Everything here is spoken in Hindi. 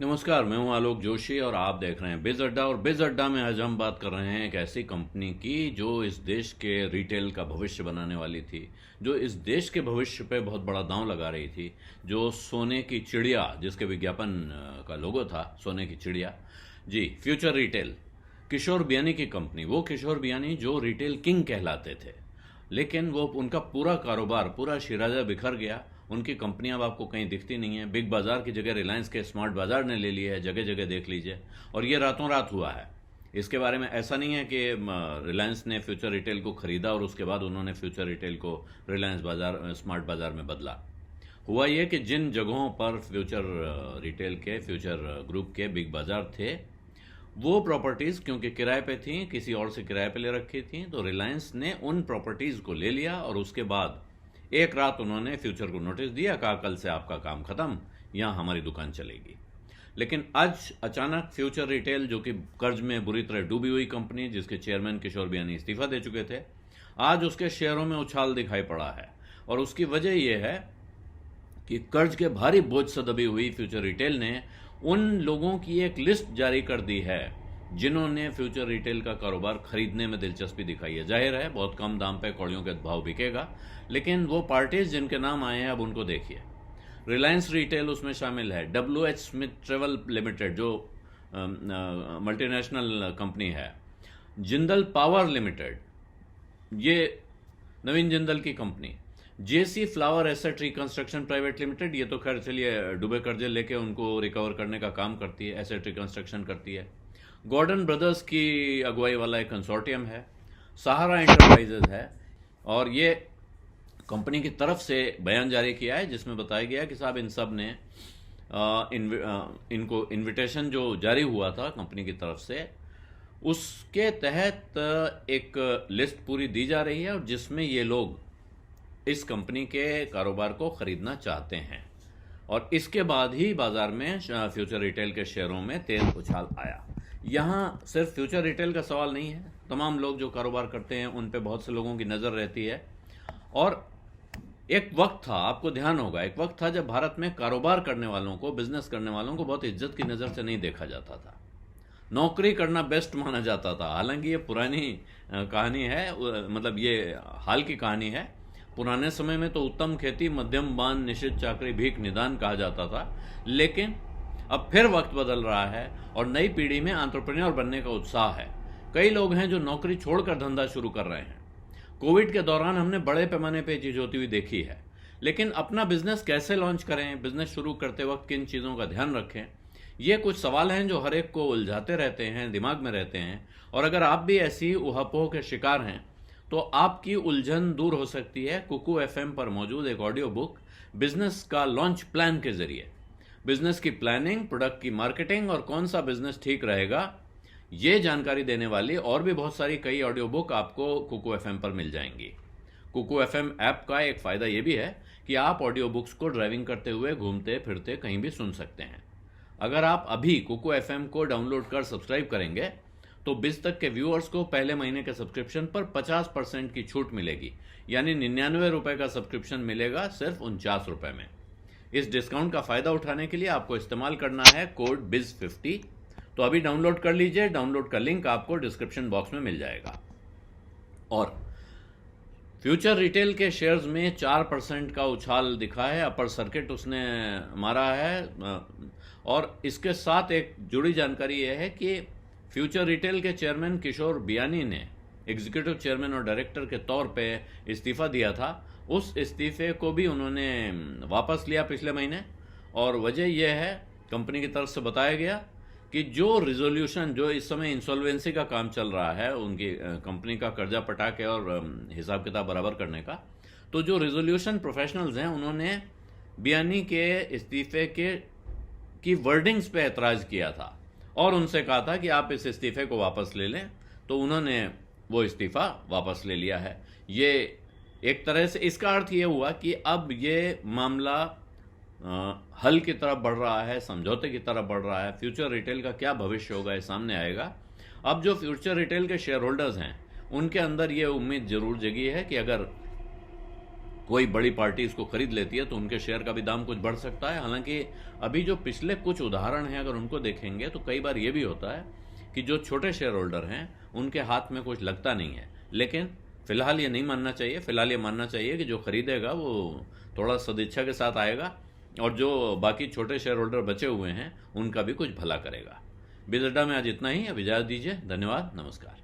नमस्कार, मैं हूं आलोक जोशी और आप देख रहे हैं बिज अड्डा। और बिज अड्डा में आज हम बात कर रहे हैं एक ऐसी कंपनी की जो इस देश के रिटेल का भविष्य बनाने वाली थी, जो इस देश के भविष्य पे बहुत बड़ा दांव लगा रही थी, जो सोने की चिड़िया, जिसके विज्ञापन का लोगो था सोने की चिड़िया, जी, फ्यूचर रिटेल। किशोर बियानी की कंपनी, वो किशोर बियानी जो रिटेल किंग कहलाते थे, लेकिन वो उनका पूरा कारोबार, पूरा शिराजा बिखर गया। उनकी कंपनियां अब आपको कहीं दिखती नहीं है। बिग बाजार की जगह रिलायंस के स्मार्ट बाजार ने ले ली है, जगह जगह देख लीजिए। और ये रातों रात हुआ है। इसके बारे में ऐसा नहीं है कि रिलायंस ने फ्यूचर रिटेल को खरीदा और उसके बाद उन्होंने फ्यूचर रिटेल को रिलायंस बाजार, स्मार्ट बाजार में बदला। हुआ ये कि जिन जगहों पर फ्यूचर रिटेल के, फ्यूचर ग्रुप के बिग बाजार थे, वो प्रॉपर्टीज क्योंकि किराए पे थी, किसी और से किराए पे ले रखी थी, तो रिलायंस ने उन प्रॉपर्टीज को ले लिया और उसके बाद एक रात उन्होंने फ्यूचर को नोटिस दिया, कहा कल से आपका काम खत्म, यहां हमारी दुकान चलेगी। लेकिन आज अचानक फ्यूचर रिटेल, जो कि कर्ज में बुरी तरह डूबी हुई कंपनी, जिसके चेयरमैन किशोर बियानी इस्तीफा दे चुके थे, आज उसके शेयरों में उछाल दिखाई पड़ा है। और उसकी वजह यह है कि कर्ज के भारी बोझ से दबी हुई फ्यूचर रिटेल ने उन लोगों की एक लिस्ट जारी कर दी है जिन्होंने फ्यूचर रिटेल का कारोबार खरीदने में दिलचस्पी दिखाई है। जाहिर है बहुत कम दाम पे कौड़ियों के भाव बिकेगा, लेकिन वो पार्टीज जिनके नाम आए हैं अब उनको देखिए। रिलायंस रिटेल उसमें शामिल है, WH स्मिथ ट्रेवल लिमिटेड जो मल्टीनेशनल कंपनी है, जिंदल पावर लिमिटेड, ये नवीन जिंदल की company, JC flower asset reconstruction private limited, ये तो खैर चलिए डूबे कर्जे लेके उनको रिकवर करने का काम करती है, एसेट रिकंस्ट्रक्शन करती है। गॉर्डन ब्रदर्स की अगुवाई वाला एक कंसोर्टियम है, सहारा एंटरप्राइजेज है। और ये कंपनी की तरफ से बयान जारी किया है जिसमें बताया गया कि साहब इन सब ने इनको इनविटेशन जो जारी हुआ था कंपनी की तरफ से, उसके तहत एक लिस्ट पूरी दी जा रही है और जिसमें ये लोग इस कंपनी के कारोबार को खरीदना चाहते हैं। और इसके बाद ही बाजार में फ्यूचर रिटेल के शेयरों में तेज उछाल आया। यहाँ सिर्फ फ्यूचर रिटेल का सवाल नहीं है, तमाम लोग जो कारोबार करते हैं उन पे बहुत से लोगों की नज़र रहती है। और एक वक्त था, आपको ध्यान होगा, एक वक्त था जब भारत में कारोबार करने वालों को, बिजनेस करने वालों को बहुत इज्जत की नज़र से नहीं देखा जाता था। नौकरी करना बेस्ट माना जाता था। हालांकि ये पुरानी कहानी है, मतलब ये हाल की कहानी है। पुराने समय में तो उत्तम खेती, मध्यम बान, निश्चित चाकरी, भीख निदान कहा जाता था। लेकिन अब फिर वक्त बदल रहा है और नई पीढ़ी में एंटरप्रेन्योर बनने का उत्साह है। कई लोग हैं जो नौकरी छोड़कर धंधा शुरू कर रहे हैं। कोविड के दौरान हमने बड़े पैमाने पर चीज होती हुई देखी है। लेकिन अपना बिजनेस कैसे लॉन्च करें, बिजनेस शुरू करते वक्त किन चीज़ों का ध्यान रखें, ये कुछ सवाल हैं जो हर एक को उलझाते रहते हैं, दिमाग में रहते हैं। और अगर आप भी ऐसी उहापोह के शिकार हैं तो आपकी उलझन दूर हो सकती है कुकू FM पर मौजूद एक ऑडियो बुक बिजनेस का लॉन्च प्लान के जरिए। बिजनेस की प्लानिंग, प्रोडक्ट की मार्केटिंग और कौन सा बिजनेस ठीक रहेगा, ये जानकारी देने वाली और भी बहुत सारी कई ऑडियो बुक आपको कुकू FM पर मिल जाएंगी। कुकू FM ऐप का एक फ़ायदा ये भी है कि आप ऑडियो बुक्स को ड्राइविंग करते हुए, घूमते फिरते कहीं भी सुन सकते हैं। अगर आप अभी कुकू FM को डाउनलोड कर सब्सक्राइब करेंगे तो बिज तक के व्यूअर्स को पहले महीने के सब्सक्रिप्शन पर 50% की छूट मिलेगी, यानी 99 रुपए का सब्सक्रिप्शन मिलेगा सिर्फ 49 रुपए में। इस डिस्काउंट का फ़ायदा उठाने के लिए आपको इस्तेमाल करना है कोड BIZ50। तो अभी डाउनलोड कर लीजिए, डाउनलोड का लिंक आपको डिस्क्रिप्शन बॉक्स में मिल जाएगा। और फ्यूचर रिटेल के शेयर्स में 4% का उछाल दिखा है, अपर सर्किट उसने मारा है। और इसके साथ एक जुड़ी जानकारी यह है कि फ्यूचर रिटेल के चेयरमैन किशोर बियानी ने एग्जीक्यूटिव चेयरमैन और डायरेक्टर के तौर पे इस्तीफा दिया था, उस इस्तीफे को भी उन्होंने वापस लिया पिछले महीने। और वजह यह है, कंपनी की तरफ से बताया गया कि जो रिजोल्यूशन, जो इस समय इंसॉल्वेंसी का काम चल रहा है, उनकी कंपनी का कर्जा पटा के और हिसाब किताब बराबर करने का, तो जो रिजोल्यूशन प्रोफेशनल्स हैं उन्होंने बियानी के इस्तीफे की वर्डिंग्स पे एतराज़ किया था और उनसे कहा था कि आप इस इस्तीफे को वापस ले लें। तो उन्होंने वो इस्तीफा वापस ले लिया है। ये एक तरह से इसका अर्थ ये हुआ कि अब ये मामला हल की तरफ बढ़ रहा है, समझौते की तरफ बढ़ रहा है। फ्यूचर रिटेल का क्या भविष्य होगा ये सामने आएगा। अब जो फ्यूचर रिटेल के शेयर होल्डर्स हैं उनके अंदर ये उम्मीद जरूर जगी है कि अगर कोई बड़ी पार्टी इसको खरीद लेती है तो उनके शेयर का भी दाम कुछ बढ़ सकता है। हालांकि अभी जो पिछले कुछ उदाहरण हैं अगर उनको देखेंगे तो कई बार ये भी होता है कि जो छोटे शेयर होल्डर हैं उनके हाथ में कुछ लगता नहीं है। लेकिन फिलहाल ये नहीं मानना चाहिए, फिलहाल ये मानना चाहिए कि जो खरीदेगा वो थोड़ा सदिच्छा के साथ आएगा और जो बाकी छोटे शेयर होल्डर बचे हुए हैं उनका भी कुछ भला करेगा। बिजडा में आज इतना ही। अब इजाज़त दीजिए। धन्यवाद। नमस्कार।